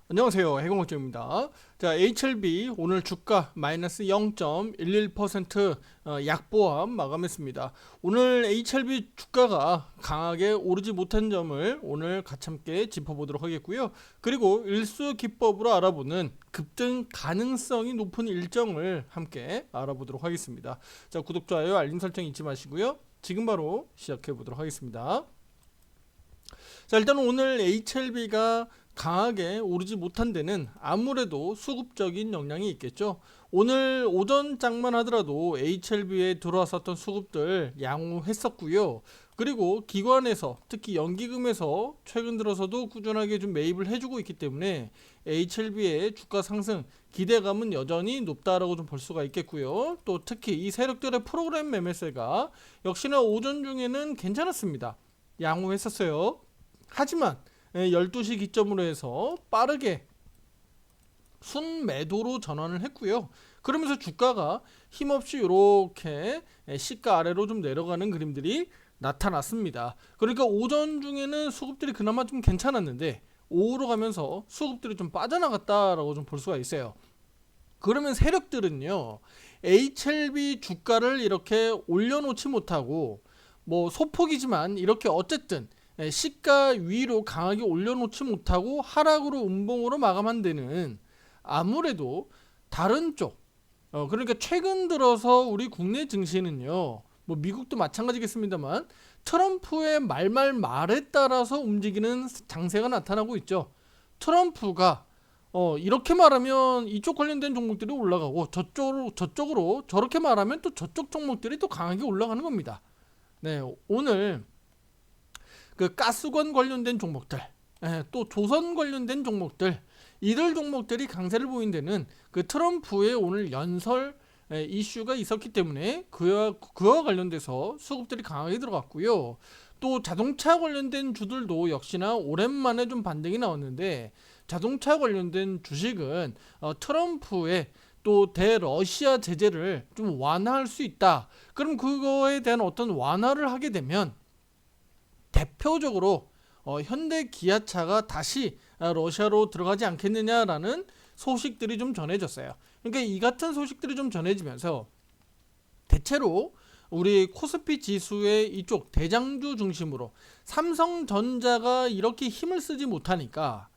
안녕하세요. 해공업체입니다. 자, HLB 오늘 주가 마이너스 0.11% 약보합 마감했습니다. 오늘 HLB 주가가 강하게 오르지 못한 점을 오늘 같이 함께 짚어보도록 하겠고요. 그리고 일수 기법으로 알아보는 급등 가능성이 높은 일정을 함께 알아보도록 하겠습니다. 자, 구독, 좋아요, 알림 설정 잊지 마시고요. 지금 바로 시작해 보도록 하겠습니다. 자, 일단 오늘 HLB가 강하게 오르지 못한 데는 아무래도 수급적인 영향이 있겠죠. 오늘 오전장만 하더라도 HLB에 들어왔었던 수급들 양호했었고요. 그리고 기관에서 특히 연기금에서 최근 들어서도 꾸준하게 좀 매입을 해주고 있기 때문에 HLB의 주가 상승 기대감은 여전히 높다라고 좀 볼 수가 있겠고요. 또 특히 이 세력들의 프로그램 매매세가 역시나 오전 중에는 괜찮았습니다. 양호했었어요. 하지만 12시 기점으로 해서 빠르게 순매도로 전환을 했고요. 그러면서 주가가 힘없이 이렇게 시가 아래로 좀 내려가는 그림들이 나타났습니다. 그러니까 오전 중에는 수급들이 그나마 좀 괜찮았는데 오후로 가면서 수급들이 좀 빠져나갔다라고 좀 볼 수가 있어요. 그러면 세력들은요, HLB 주가를 이렇게 올려놓지 못하고 뭐 소폭이지만 이렇게 어쨌든 시가 위로 강하게 올려놓지 못하고 하락으로 음봉으로 마감한 데는 아무래도 다른 쪽, 그러니까 최근 들어서 우리 국내 증시는요, 뭐 미국도 마찬가지겠습니다만 트럼프의 말에 따라서 움직이는 장세가 나타나고 있죠. 트럼프가 이렇게 말하면 이쪽 관련된 종목들이 올라가고 저쪽으로 저렇게 말하면 또 저쪽 종목들이 또 강하게 올라가는 겁니다. 네, 오늘 그 가스관 관련된 종목들, 또 조선 관련된 종목들, 이들 종목들이 강세를 보인 데는 그 트럼프의 오늘 연설 이슈가 있었기 때문에 그와 관련돼서 수급들이 강하게 들어갔고요. 또 자동차 관련된 주들도 역시나 오랜만에 좀 반등이 나왔는데, 자동차 관련된 주식은 트럼프의 또 대러시아 제재를 좀 완화할 수 있다. 그럼 그거에 대한 어떤 완화를 하게 되면 대표적으로 현대 기아차가 다시 러시아로 들어가지 않겠느냐라는 소식들이 좀 전해졌어요. 그러니까 이 같은 소식들이 좀 전해지면서 대체로 우리 코스피 지수의 이쪽 대장주 중심으로 삼성전자가 이렇게 힘을 쓰지 못하니까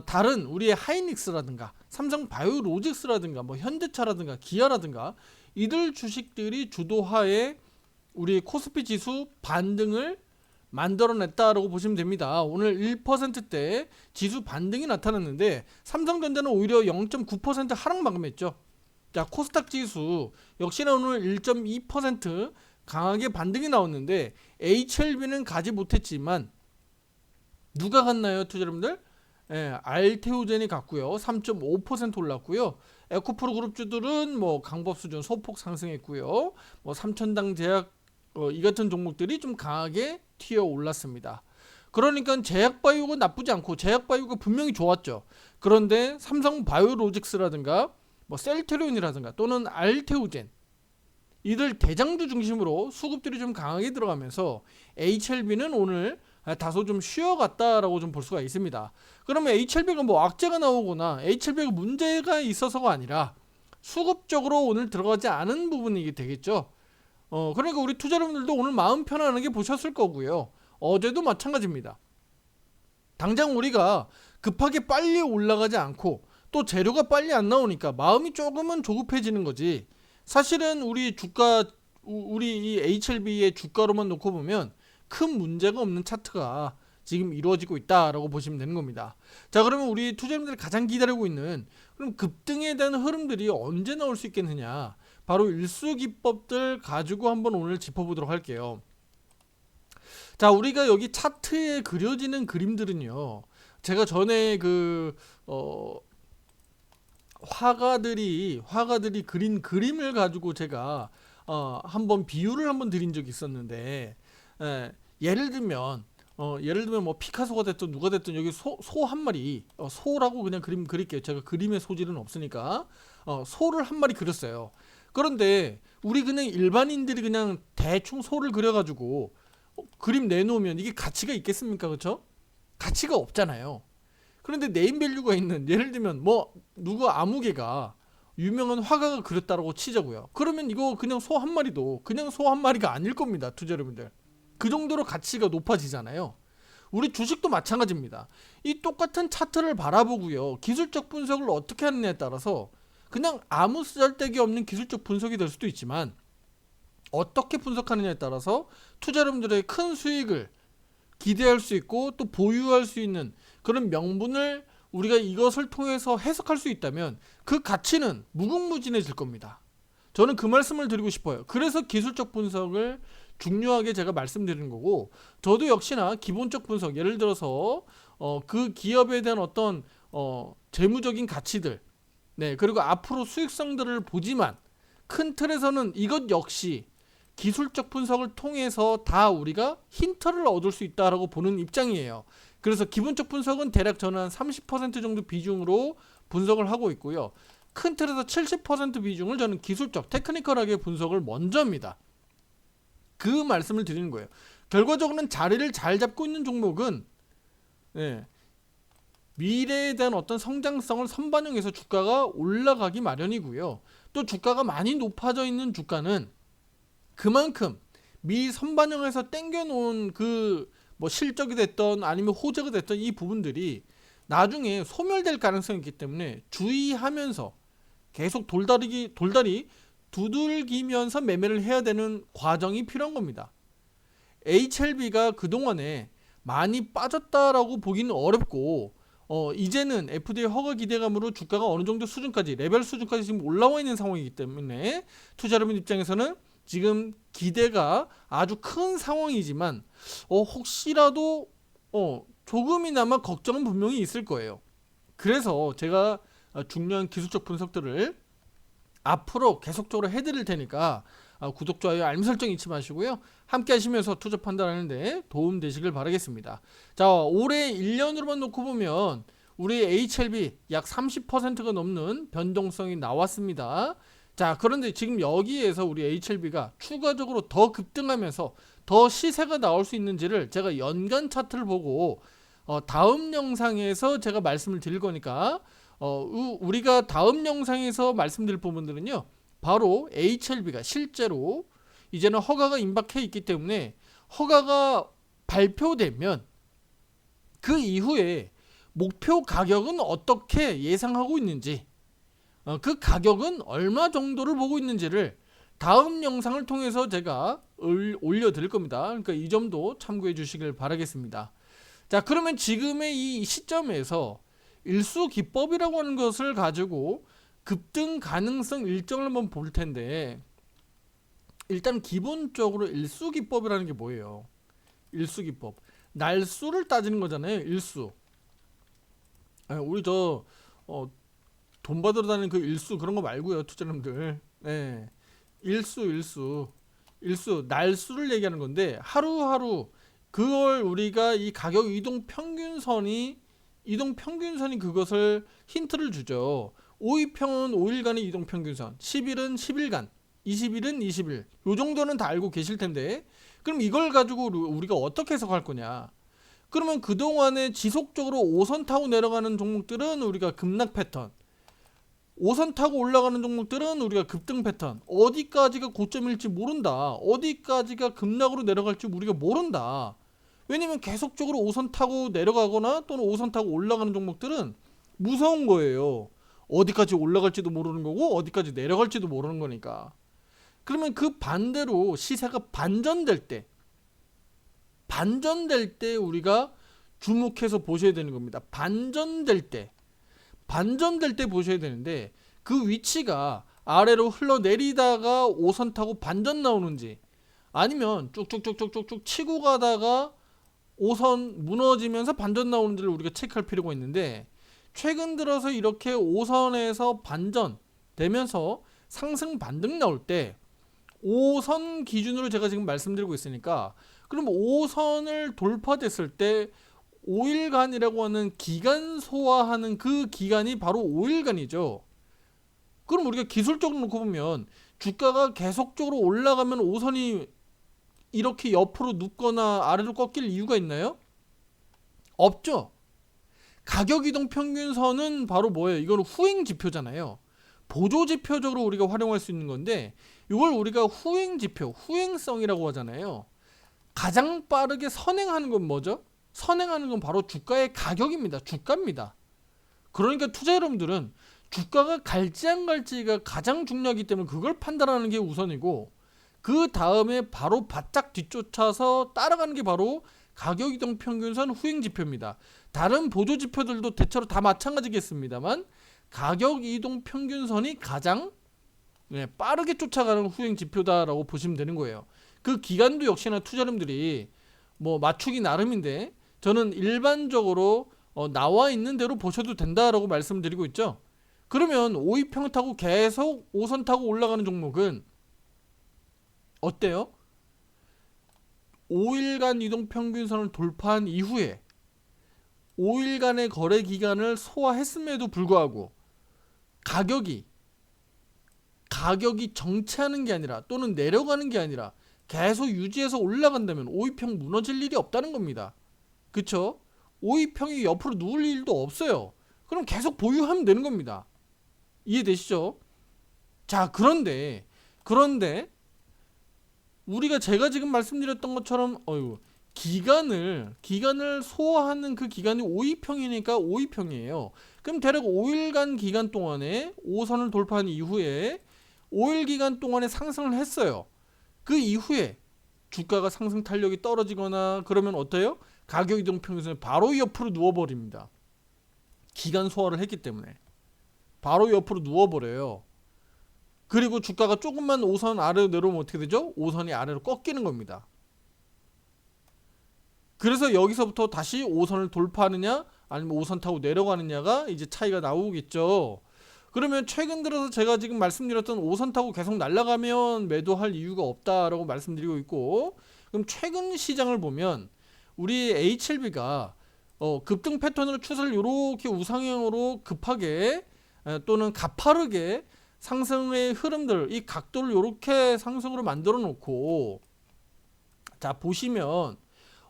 다른 우리의 하이닉스라든가 삼성바이오로직스라든가 뭐 현대차라든가 기아라든가 이들 주식들이 주도하에 우리 코스피 지수 반등을 만들어냈다라고 보시면 됩니다. 오늘 1%대 지수 반등이 나타났는데 삼성전자는 오히려 0.9% 하락 마감했죠. 자, 코스닥 지수 역시나 오늘 1.2% 강하게 반등이 나왔는데 HLB는 가지 못했지만 누가 갔나요, 투자 여러분들? 알테오젠이 갔고요. 3.5% 올랐고요. 에코프로 그룹주들은 뭐 강법수준 소폭 상승했고요. 뭐 삼천당 제약 이 같은 종목들이 좀 강하게 튀어 올랐습니다. 그러니까 제약바이오가 나쁘지 않고 제약바이오가 분명히 좋았죠. 그런데 삼성바이오로직스라든가 뭐 셀트리온이라든가 또는 알테오젠 이들 대장주 중심으로 수급들이 좀 강하게 들어가면서 HLB는 오늘 다소 좀 쉬어갔다라고 좀 볼 수가 있습니다. 그러면 HLB가 뭐 악재가 나오거나 HLB가 문제가 있어서가 아니라 수급적으로 오늘 들어가지 않은 부분이 되겠죠. 그러니까 우리 투자 여러분들도 오늘 마음 편안하게 보셨을 거고요. 어제도 마찬가지입니다. 당장 우리가 급하게 빨리 올라가지 않고 또 재료가 빨리 안 나오니까 마음이 조금은 조급해지는 거지. 사실은 우리 이 HLB의 주가로만 놓고 보면 큰 문제가 없는 차트가 지금 이루어지고 있다라고 보시면 되는 겁니다. 자, 그러면 우리 투자자분들이 가장 기다리고 있는 그럼 급등에 대한 흐름들이 언제 나올 수 있겠느냐? 바로 일수기법들 가지고 한번 오늘 짚어보도록 할게요. 자, 우리가 여기 차트에 그려지는 그림들은요, 제가 전에 화가들이 그린 그림을 가지고 제가 한번 비유를 한번 드린 적이 있었는데, 예를 들면 뭐 피카소가 됐든 누가 됐든 여기 소 한 마리, 소라고 그냥 그림 그릴게요. 제가 그림의 소질은 없으니까 소를 한 마리 그렸어요. 그런데 우리 그냥 일반인들이 그냥 대충 소를 그려가지고 그림 내놓으면 이게 가치가 있겠습니까? 그렇죠? 가치가 없잖아요. 그런데 네임밸류가 있는, 예를 들면 뭐 누구 아무개가 유명한 화가가 그렸다라고 치자고요. 그러면 이거 그냥 소 한 마리도 그냥 소 한 마리가 아닐 겁니다, 투자 여러분들. 그 정도로 가치가 높아지잖아요. 우리 주식도 마찬가지입니다. 이 똑같은 차트를 바라보고요, 기술적 분석을 어떻게 하느냐에 따라서 그냥 아무 쓰잘데기 없는 기술적 분석이 될 수도 있지만, 어떻게 분석하느냐에 따라서 투자 여러분들의 큰 수익을 기대할 수 있고 또 보유할 수 있는 그런 명분을 우리가 이것을 통해서 해석할 수 있다면 그 가치는 무궁무진해질 겁니다. 저는 그 말씀을 드리고 싶어요. 그래서 기술적 분석을 중요하게 제가 말씀드리는 거고, 저도 역시나 기본적 분석, 예를 들어서 그 기업에 대한 어떤 재무적인 가치들, 네, 그리고 앞으로 수익성들을 보지만 큰 틀에서는 이것 역시 기술적 분석을 통해서 다 우리가 힌트를 얻을 수 있다라고 보는 입장이에요. 그래서 기본적 분석은 대략 저는 한 30% 정도 비중으로 분석을 하고 있고요. 큰 틀에서 70% 비중을 저는 기술적, 테크니컬하게 분석을 먼저 합니다. 그 말씀을 드리는 거예요. 결과적으로는 자리를 잘 잡고 있는 종목은 미래에 대한 어떤 성장성을 선반영해서 주가가 올라가기 마련이고요. 또 주가가 많이 높아져 있는 주가는 그만큼 미 선반영해서 땡겨놓은 그 뭐 실적이 됐던 아니면 호재가 됐던 이 부분들이 나중에 소멸될 가능성이 있기 때문에 주의하면서 계속 돌다리 두들기면서 매매를 해야 되는 과정이 필요한 겁니다. HLB가 그동안에 많이 빠졌다라고 보기는 어렵고, 이제는 FDA 허가 기대감으로 주가가 어느 정도 수준까지, 레벨 수준까지 지금 올라와 있는 상황이기 때문에 투자 여러분 입장에서는 지금 기대가 아주 큰 상황이지만 혹시라도 조금이나마 걱정은 분명히 있을 거예요. 그래서 제가 중요한 기술적 분석들을 앞으로 계속적으로 해드릴 테니까 구독, 좋아요, 알림 설정 잊지 마시고요. 함께 하시면서 투자 판단하는데 도움 되시길 바라겠습니다. 자, 올해 1년으로만 놓고 보면 우리 HLB 약 30%가 넘는 변동성이 나왔습니다. 자, 그런데 지금 여기에서 우리 HLB가 추가적으로 더 급등하면서 더 시세가 나올 수 있는지를 제가 연간 차트를 보고 다음 영상에서 제가 말씀을 드릴 거니까 우리가 다음 영상에서 말씀드릴 부분들은요, 바로 HLB가 실제로 이제는 허가가 임박해 있기 때문에 허가가 발표되면 그 이후에 목표 가격은 어떻게 예상하고 있는지, 그 가격은 얼마 정도를 보고 있는지를 다음 영상을 통해서 제가 올려드릴 겁니다. 그러니까 이 점도 참고해 주시길 바라겠습니다. 자, 그러면 지금의 이 시점에서 일수 기법이라고 하는 것을 가지고 급등 가능성 일정을 한번 볼 텐데, 일단 기본적으로 일수 기법이라는 게 뭐예요? 일수 기법, 날수를 따지는 거잖아요. 일수. 우리 돈 받으러 다니는 그 일수 그런 거 말고요, 투자님들. 네. 일수 날수를 얘기하는 건데, 하루하루 그걸 우리가 이 가격 이동 평균선이 그것을 힌트를 주죠. 5일평은 5일간의 이동 평균선, 10일은 10일간, 20일은 20일. 요 정도는 다 알고 계실 텐데, 그럼 이걸 가지고 우리가 어떻게 해석할 거냐? 그러면 그동안에 지속적으로 5선 타고 내려가는 종목들은 우리가 급락 패턴, 5선 타고 올라가는 종목들은 우리가 급등 패턴, 어디까지가 고점일지 모른다, 어디까지가 급락으로 내려갈지 우리가 모른다. 왜냐면 계속적으로 5선 타고 내려가거나 또는 5선 타고 올라가는 종목들은 무서운 거예요. 어디까지 올라갈지도 모르는 거고 어디까지 내려갈지도 모르는 거니까. 그러면 그 반대로 시세가 반전될 때 우리가 주목해서 보셔야 되는 겁니다. 반전될 때 보셔야 되는데, 그 위치가 아래로 흘러내리다가 5선 타고 반전 나오는지, 아니면 쭉쭉쭉쭉쭉 치고 가다가 5선 무너지면서 반전 나오는지를 우리가 체크할 필요가 있는데, 최근 들어서 이렇게 5선에서 반전 되면서 상승 반등 나올 때 5선 기준으로 제가 지금 말씀드리고 있으니까, 그럼 5선을 돌파됐을 때 5일간이라고 하는 기간 소화하는 그 기간이 바로 5일간이죠. 그럼 우리가 기술적으로 놓고 보면 주가가 계속적으로 올라가면 5선이 이렇게 옆으로 눕거나 아래로 꺾일 이유가 있나요? 없죠. 가격 이동 평균선은 바로 뭐예요? 이거는 후행 지표잖아요. 보조 지표적으로 우리가 활용할 수 있는 건데 이걸 우리가 후행 지표, 후행성이라고 하잖아요. 가장 빠르게 선행하는 건 뭐죠? 선행하는 건 바로 주가의 가격입니다. 주가입니다. 그러니까 투자 여러분들은 주가가 갈지 안 갈지가 가장 중요하기 때문에 그걸 판단하는 게 우선이고 그 다음에 바로 바짝 뒤쫓아서 따라가는 게 바로 가격 이동 평균선 후행 지표입니다. 다른 보조 지표들도 대체로 다 마찬가지겠습니다만 가격 이동 평균선이 가장 빠르게 쫓아가는 후행 지표다라고 보시면 되는 거예요. 그 기간도 역시나 투자자님들이 뭐 맞추기 나름인데 저는 일반적으로 나와 있는 대로 보셔도 된다라고 말씀드리고 있죠. 그러면 5위평 타고 계속 5선 타고 올라가는 종목은 어때요? 5일간 이동평균선을 돌파한 이후에 5일간의 거래 기간을 소화했음에도 불구하고 가격이 정체하는 게 아니라 또는 내려가는 게 아니라 계속 유지해서 올라간다면 5위평 무너질 일이 없다는 겁니다. 그쵸? 5위평이 옆으로 누울 일도 없어요. 그럼 계속 보유하면 되는 겁니다. 이해되시죠? 자, 그런데 우리가 제가 지금 말씀드렸던 것처럼 기간을 소화하는 그 기간이 5위평이니까 5위평이에요. 그럼 대략 5일간 기간 동안에 5선을 돌파한 이후에 5일 기간 동안에 상승을 했어요. 그 이후에 주가가 상승 탄력이 떨어지거나 그러면 어때요? 가격 이동 평균선이 바로 옆으로 누워버립니다. 기간 소화를 했기 때문에 바로 옆으로 누워버려요. 그리고 주가가 조금만 5선 아래로 내려오면 어떻게 되죠? 5선이 아래로 꺾이는 겁니다. 그래서 여기서부터 다시 5선을 돌파하느냐 아니면 5선 타고 내려가느냐가 이제 차이가 나오겠죠. 그러면 최근 들어서 제가 지금 말씀드렸던 5선 타고 계속 날아가면 매도할 이유가 없다라고 말씀드리고 있고, 그럼 최근 시장을 보면 우리 HLB가 급등 패턴으로 추세를 이렇게 우상향으로 급하게 또는 가파르게 상승의 흐름들, 이 각도를 이렇게 상승으로 만들어 놓고, 자 보시면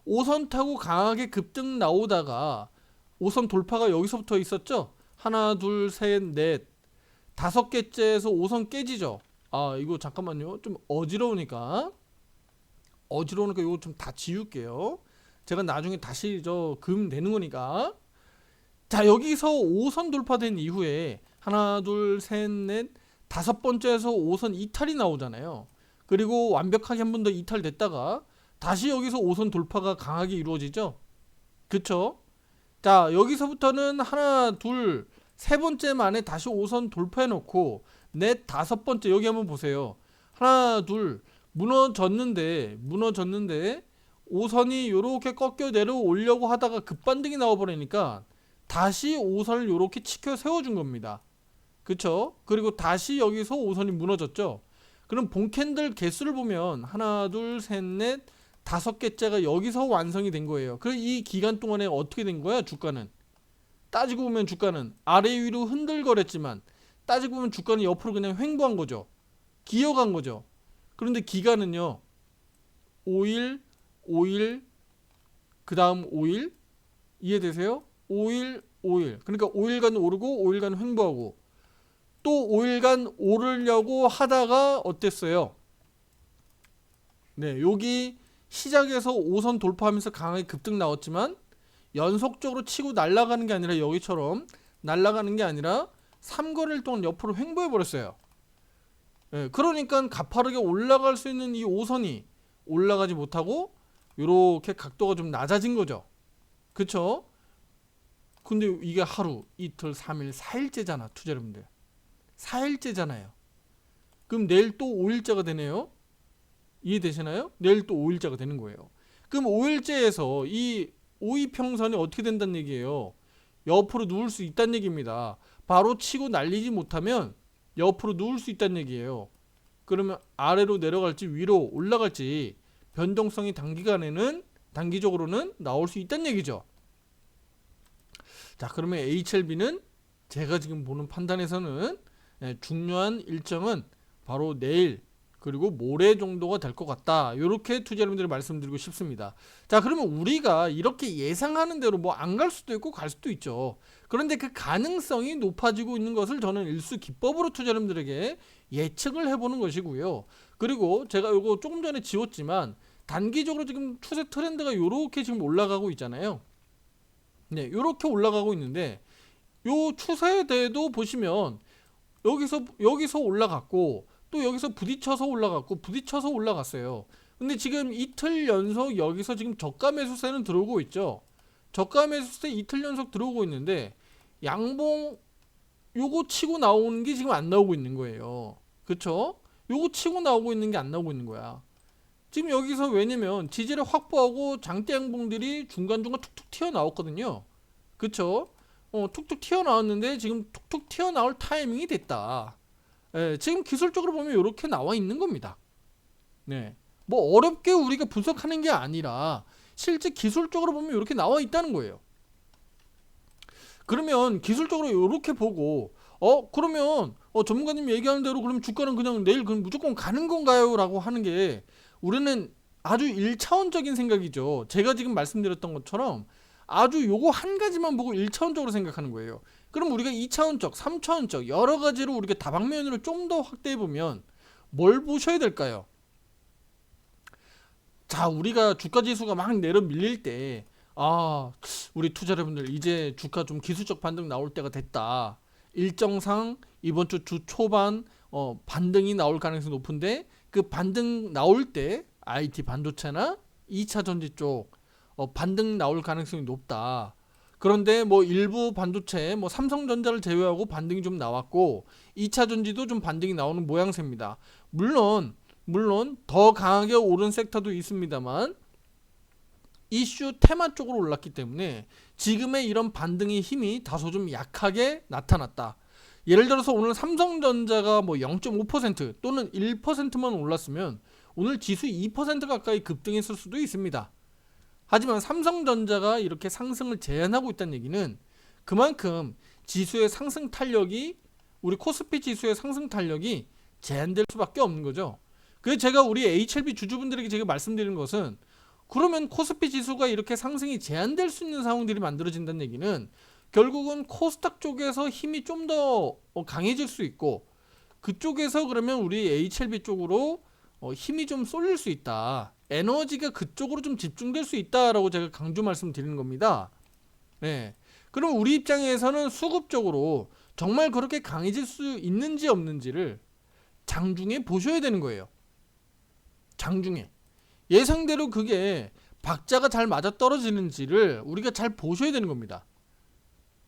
5선 타고 강하게 급등 나오다가 5선 돌파가 여기서부터 있었죠. 하나 둘 셋 넷 다섯 개째에서 5선 깨지죠. 아 이거 잠깐만요, 좀 어지러우니까 이거 좀 다 지울게요. 제가 나중에 다시 그으면 되는 거니까. 자 여기서 5선 돌파된 이후에 하나 둘 셋 넷 다섯 번째에서 5선 이탈이 나오잖아요. 그리고 완벽하게 한 번 더 이탈됐다가 다시 여기서 5선 돌파가 강하게 이루어지죠. 그쵸? 자 여기서부터는 하나 둘 세 번째 만에 다시 5선 돌파해 놓고 넷 다섯 번째 여기 한번 보세요. 하나 둘 무너졌는데 5선이 요렇게 꺾여 내려오려고 하다가 급반등이 나와버리니까 다시 5선을 요렇게 치켜 세워준 겁니다. 그쵸? 그리고 다시 여기서 5선이 무너졌죠. 그럼 본캔들 개수를 보면 하나 둘 셋 넷 다섯 개째가 여기서 완성이 된 거예요. 그리고 이 기간 동안에 어떻게 된 거야? 주가는 따지고 보면 주가는 아래 위로 흔들거렸지만 따지고 보면 주가는 옆으로 그냥 횡보한 거죠. 기어간 거죠. 그런데 기간은요 5일 그 다음 5일 이해되세요? 5일 그러니까 5일간 오르고 5일간 횡보하고 또 5일간 오르려고 하다가 어땠어요? 네, 여기 시작에서 5선 돌파하면서 강하게 급등 나왔지만 연속적으로 치고 날아가는 게 아니라 여기처럼 날아가는 게 아니라 3거래일 동안 옆으로 횡보해 버렸어요. 네, 그러니까 가파르게 올라갈 수 있는 이 5선이 올라가지 못하고 이렇게 각도가 좀 낮아진 거죠. 그쵸? 근데 이게 하루, 이틀, 3일, 4일째잖아 투자 여러분들. 4일째잖아요. 그럼 내일 또 5일째가 되네요. 이해되시나요? 내일 또 5일째가 되는 거예요. 그럼 5일째에서 이 5위평선이 어떻게 된다는 얘기예요? 옆으로 누울 수 있다는 얘기입니다. 바로 치고 날리지 못하면 옆으로 누울 수 있다는 얘기예요. 그러면 아래로 내려갈지 위로 올라갈지 변동성이 단기적으로는 나올 수 있다는 얘기죠. 자 그러면 HLB는 제가 지금 보는 판단에서는 중요한 일정은 바로 내일 그리고 모레 정도가 될 것 같다. 이렇게 투자자분들이 말씀드리고 싶습니다. 자, 그러면 우리가 이렇게 예상하는 대로 뭐 안 갈 수도 있고 갈 수도 있죠. 그런데 그 가능성이 높아지고 있는 것을 저는 일수 기법으로 투자자분들에게 예측을 해보는 것이고요. 그리고 제가 이거 조금 전에 지웠지만 단기적으로 지금 추세 트렌드가 이렇게 지금 올라가고 있잖아요. 네, 이렇게 올라가고 있는데 요 추세대도 보시면 여기서 올라갔고 또 여기서 부딪혀서 올라갔고 부딪혀서 올라갔어요. 근데 지금 이틀 연속 여기서 지금 저가 매수세는 들어오고 있죠. 저가 매수세 이틀 연속 들어오고 있는데 양봉 요거 치고 나오는 게 지금 안 나오고 있는 거예요. 그쵸? 요거 치고 나오고 있는 게 안 나오고 있는 거야. 지금 여기서 왜냐면 지지를 확보하고 장대 양봉들이 중간중간 툭툭 튀어나왔거든요. 그쵸? 툭툭 튀어나왔는데 지금 툭툭 튀어나올 타이밍이 됐다. 예, 지금 기술적으로 보면 이렇게 나와 있는 겁니다. 네. 뭐 어렵게 우리가 분석하는 게 아니라 실제 기술적으로 보면 이렇게 나와 있다는 거예요. 그러면 기술적으로 이렇게 보고 그러면 전문가님 얘기하는 대로 그럼 주가는 그냥 내일 그럼 무조건 가는 건가요? 라고 하는 게 우리는 아주 1차원적인 생각이죠. 제가 지금 말씀드렸던 것처럼 아주 요거 한 가지만 보고 1차원적으로 생각하는 거예요. 그럼 우리가 2차원적, 3차원적 여러 가지로 우리가 다방면으로 좀 더 확대해 보면 뭘 보셔야 될까요? 자, 우리가 주가 지수가 막 내려 밀릴 때 우리 투자자분들 이제 주가 좀 기술적 반등 나올 때가 됐다. 일정상 이번 주 초반 반등이 나올 가능성이 높은데 그 반등 나올 때 IT 반도체나 2차 전지 쪽 반등 나올 가능성이 높다. 그런데 뭐 일부 반도체 뭐 삼성전자를 제외하고 반등이 좀 나왔고 2차 전지도 좀 반등이 나오는 모양새입니다. 물론 더 강하게 오른 섹터도 있습니다만 이슈 테마 쪽으로 올랐기 때문에 지금의 이런 반등의 힘이 다소 좀 약하게 나타났다. 예를 들어서 오늘 삼성전자가 뭐 0.5% 또는 1%만 올랐으면 오늘 지수 2% 가까이 급등했을 수도 있습니다. 하지만 삼성전자가 이렇게 상승을 제한하고 있다는 얘기는 그만큼 지수의 상승 탄력이 우리 코스피 지수의 상승 탄력이 제한될 수밖에 없는 거죠. 그래서 제가 우리 HLB 주주분들에게 제가 말씀드리는 것은 그러면 코스피 지수가 이렇게 상승이 제한될 수 있는 상황들이 만들어진다는 얘기는 결국은 코스닥 쪽에서 힘이 좀 더 강해질 수 있고 그쪽에서 그러면 우리 HLB 쪽으로 힘이 좀 쏠릴 수 있다. 에너지가 그쪽으로 좀 집중될 수 있다라고 제가 강조 말씀드리는 겁니다. 네. 그럼 우리 입장에서는 수급적으로 정말 그렇게 강해질 수 있는지 없는지를 장중에 보셔야 되는 거예요. 장중에. 예상대로 그게 박자가 잘 맞아떨어지는지를 우리가 잘 보셔야 되는 겁니다.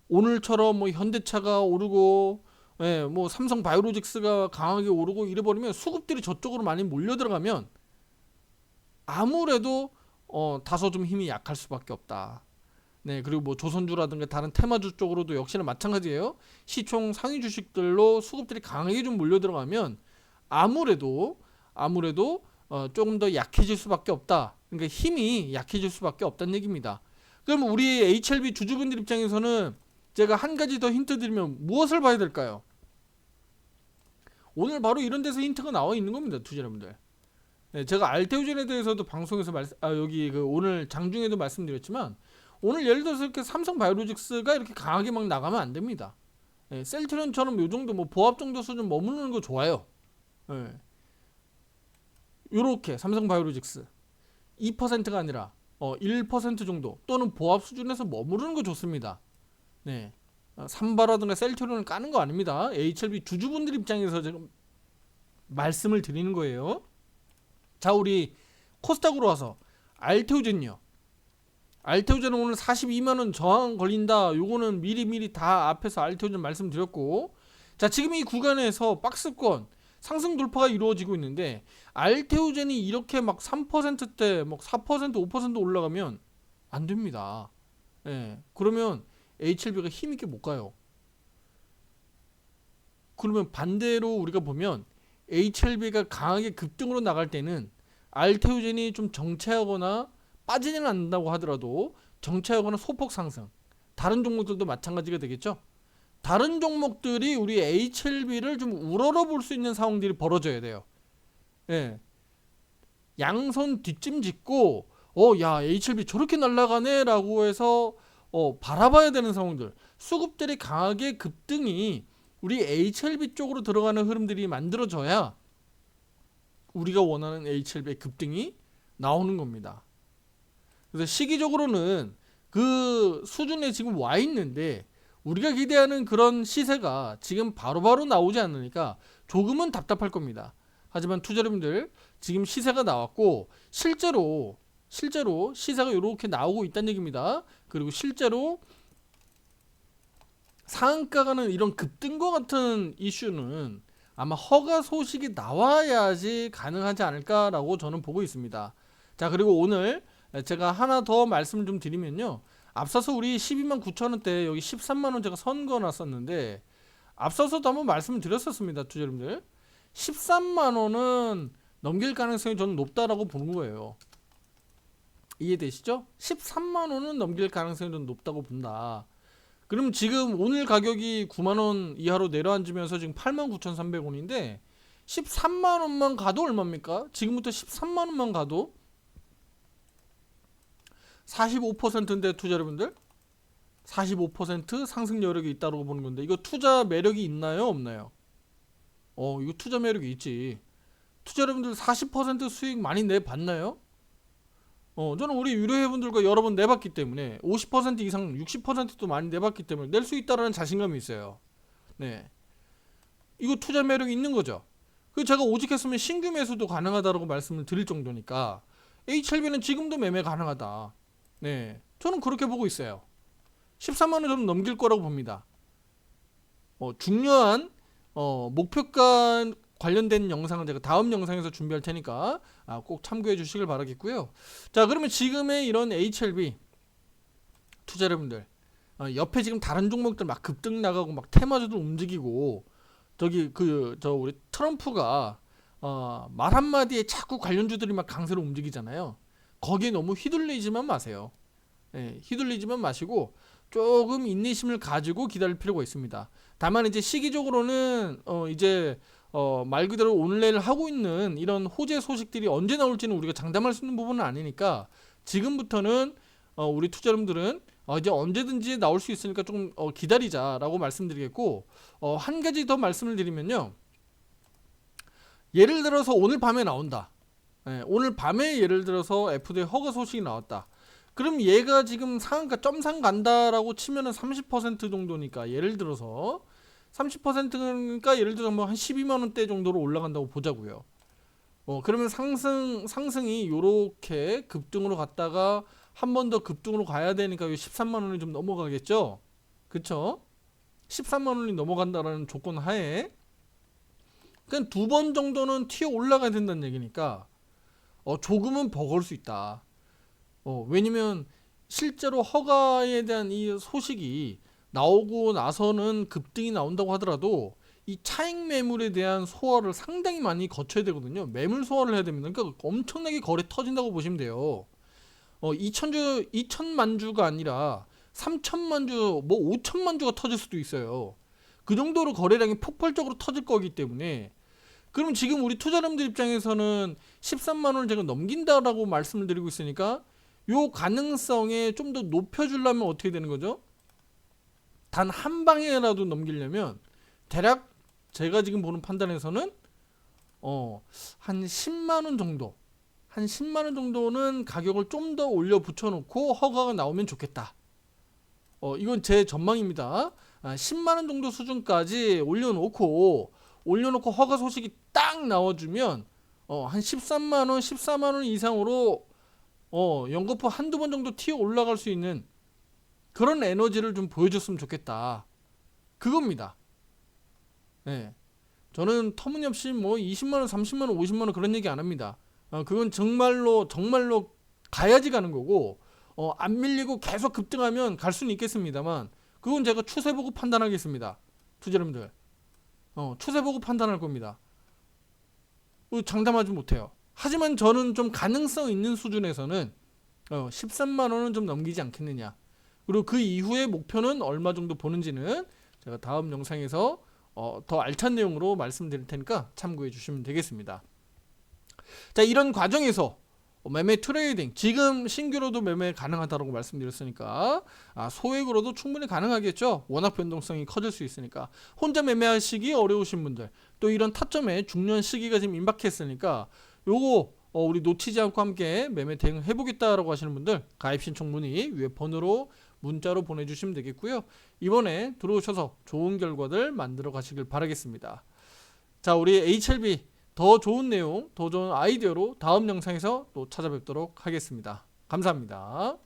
오늘처럼 뭐 현대차가 오르고 뭐 삼성 바이오로직스가 강하게 오르고 이래버리면 수급들이 저쪽으로 많이 몰려 들어가면 아무래도 다소 좀 힘이 약할 수밖에 없다. 네, 그리고 뭐 조선주라든가 다른 테마주 쪽으로도 역시나 마찬가지예요. 시총 상위 주식들로 수급들이 강하게 좀 몰려 들어가면 아무래도 조금 더 약해질 수밖에 없다. 그러니까 힘이 약해질 수밖에 없다는 얘기입니다. 그럼 우리 HLB 주주분들 입장에서는 제가 한 가지 더 힌트 드리면 무엇을 봐야 될까요? 오늘 바로 이런 데서 힌트가 나와 있는 겁니다, 투자자분들. 네, 제가 알테오젠에 대해서도 방송에서 여기 오늘 장중에도 말씀드렸지만 오늘 예를 들어서 이렇게 삼성 바이오로직스가 이렇게 강하게 막 나가면 안 됩니다. 네, 셀트리온처럼 요 정도 뭐 보합 정도 수준 머무르는 거 좋아요. 네. 요렇게 삼성 바이오로직스 2%가 아니라 1% 정도 또는 보합 수준에서 머무르는 거 좋습니다. 네. 삼바라든가 셀트리온을 까는 거 아닙니다. HLB 주주분들 입장에서 지금 말씀을 드리는 거예요. 자, 우리 코스닥으로 와서 알테오젠요. 알테오젠은 오늘 42만원 저항 걸린다. 요거는 미리 다 앞에서 알테오젠 말씀드렸고, 자, 지금 이 구간에서 박스권 상승 돌파가 이루어지고 있는데 알테오젠이 이렇게 막 3%대 막 4% 5% 올라가면 안 됩니다. 예. 그러면 HLB가 힘있게 못 가요. 그러면 반대로 우리가 보면 HLB가 강하게 급등으로 나갈 때는 알테오젠이 좀 정체하거나 빠지지는 않는다고 하더라도 정체하거나 소폭 상승, 다른 종목들도 마찬가지가 되겠죠. 다른 종목들이 우리 HLB를 좀 우러러 볼 수 있는 상황들이 벌어져야 돼요. 예. 양손 뒷짐 짓고 야 HLB 저렇게 날아가네 라고 해서 바라봐야 되는 상황들, 수급들이 강하게 급등이 우리 HLB 쪽으로 들어가는 흐름들이 만들어져야 우리가 원하는 HLB의 급등이 나오는 겁니다. 그래서 시기적으로는 그 수준에 지금 와 있는데 우리가 기대하는 그런 시세가 지금 바로바로 나오지 않으니까 조금은 답답할 겁니다. 하지만 투자자분들, 지금 시세가 나왔고 실제로 시세가 이렇게 나오고 있다는 얘기입니다. 그리고 실제로 상한가가는 이런 급등과 같은 이슈는 아마 허가 소식이 나와야지 가능하지 않을까라고 저는 보고 있습니다. 자, 그리고 오늘 제가 하나 더 말씀을 좀 드리면요, 앞서서 우리 12만 9천 원대 여기 13만 원 제가 선거 놨었는데 앞서서도 한번 말씀을 드렸었습니다. 투자자분들, 13만 원은 넘길 가능성이 저는 높다라고 보는 거예요. 이해되시죠? 13만 원은 넘길 가능성이 좀 높다고 본다. 그럼 지금 오늘 가격이 9만 원 이하로 내려앉으면서 지금 8만 9,300원인데 13만 원만 가도 얼마입니까? 지금부터 13만 원만 가도 45%인데 투자자분들, 45% 상승 여력이 있다고 보는 건데 이거 투자 매력이 있나요, 없나요? 이거 투자 매력이 있지. 투자자분들 40% 수익 많이 내봤나요? 저는 우리 유료회원들과 여러 번 내봤기 때문에 50% 이상 60%도 많이 내봤기 때문에 낼 수 있다라는 자신감이 있어요. 네, 이거 투자 매력이 있는 거죠. 그 제가 오직했으면 신규 매수도 가능하다라고 말씀을 드릴 정도니까 HLB는 지금도 매매 가능하다. 네, 저는 그렇게 보고 있어요. 13만 원 저는 넘길 거라고 봅니다. 중요한 목표가 관련된 영상은 제가 다음 영상에서 준비할 테니까 꼭 참고해 주시길 바라겠고요. 자, 그러면 지금의 이런 HLB 투자자분들, 옆에 지금 다른 종목들 막 급등 나가고 막 테마주도 움직이고 우리 트럼프가 말 한마디에 자꾸 관련주들이 막 강세로 움직이잖아요. 거기에 너무 휘둘리지만 마세요. 네, 휘둘리지만 마시고 조금 인내심을 가지고 기다릴 필요가 있습니다. 다만 이제 시기적으로는 이제 말 그대로 오늘 내일 하고 있는 이런 호재 소식들이 언제 나올지는 우리가 장담할 수 있는 부분은 아니니까 지금부터는 우리 투자자분들은 이제 언제든지 나올 수 있으니까 조금 기다리자라고 말씀드리겠고, 한 가지 더 말씀을 드리면요, 예를 들어서 오늘 밤에 나온다. 네, 오늘 밤에 예를 들어서 FDA 허가 소식이 나왔다. 그럼 얘가 지금 상한가 점상 간다라고 치면은 30% 정도니까, 예를 들어서 30%니까 예를 들어서 뭐 한 12만 원대 정도로 올라간다고 보자고요. 그러면 상승이 요렇게 급등으로 갔다가 한 번 더 급등으로 가야 되니까 13만 원이 좀 넘어가겠죠. 그쵸? 13만 원이 넘어간다라는 조건 하에 그냥 두 번 정도는 튀어 올라가야 된다는 얘기니까 조금은 버거울 수 있다. 왜냐면 실제로 허가에 대한 이 소식이 나오고 나서는 급등이 나온다고 하더라도 이 차익 매물에 대한 소화를 상당히 많이 거쳐야 되거든요. 매물 소화를 해야 됩니다. 그러니까 엄청나게 거래 터진다고 보시면 돼요. 2천만 주가 아니라 3천만 주, 뭐 5천만 주가 터질 수도 있어요. 그 정도로 거래량이 폭발적으로 터질 거기 때문에, 그럼 지금 우리 투자자분들 입장에서는 13만 원을 제가 넘긴다라고 말씀을 드리고 있으니까 요 가능성에 좀 더 높여주려면 어떻게 되는 거죠? 단 한 방에라도 넘기려면 대략 제가 지금 보는 판단에서는 한 10만 원 정도, 한 10만 원 정도는 가격을 좀 더 올려 붙여놓고 허가가 나오면 좋겠다. 이건 제 전망입니다. 10만 원 정도 수준까지 올려놓고 허가 소식이 딱 나와주면 한 13만 원, 14만 원 이상으로 연거푸 한두 번 정도 튀어 올라갈 수 있는 그런 에너지를 좀 보여줬으면 좋겠다. 그겁니다. 네. 저는 터무니없이 뭐 20만 원, 30만 원, 50만 원 그런 얘기 안 합니다. 그건 정말로 가야지 가는 거고, 안 밀리고 계속 급등하면 갈 수는 있겠습니다만 그건 제가 추세 보고 판단하겠습니다. 투자자분들, 추세 보고 판단할 겁니다. 장담하지 못해요. 하지만 저는 좀 가능성 있는 수준에서는 13만 원은 좀 넘기지 않겠느냐. 그리고 그 이후의 목표는 얼마 정도 보는지는 제가 다음 영상에서 더 알찬 내용으로 말씀드릴 테니까 참고해 주시면 되겠습니다. 자, 이런 과정에서 매매 트레이딩, 지금 신규로도 매매 가능하다고 말씀드렸으니까 소액으로도 충분히 가능하겠죠. 워낙 변동성이 커질 수 있으니까. 혼자 매매하시기 어려우신 분들, 또 이런 타점에 중요한 시기가 지금 임박했으니까 요거 우리 놓치지 않고 함께 매매 대응해 보겠다라고 하시는 분들, 가입 신청 문의 위에 번호로 문자로 보내주시면 되겠고요. 이번에 들어오셔서 좋은 결과들 만들어 가시길 바라겠습니다. 자, 우리 HLB 더 좋은 내용, 더 좋은 아이디어로 다음 영상에서 또 찾아뵙도록 하겠습니다. 감사합니다.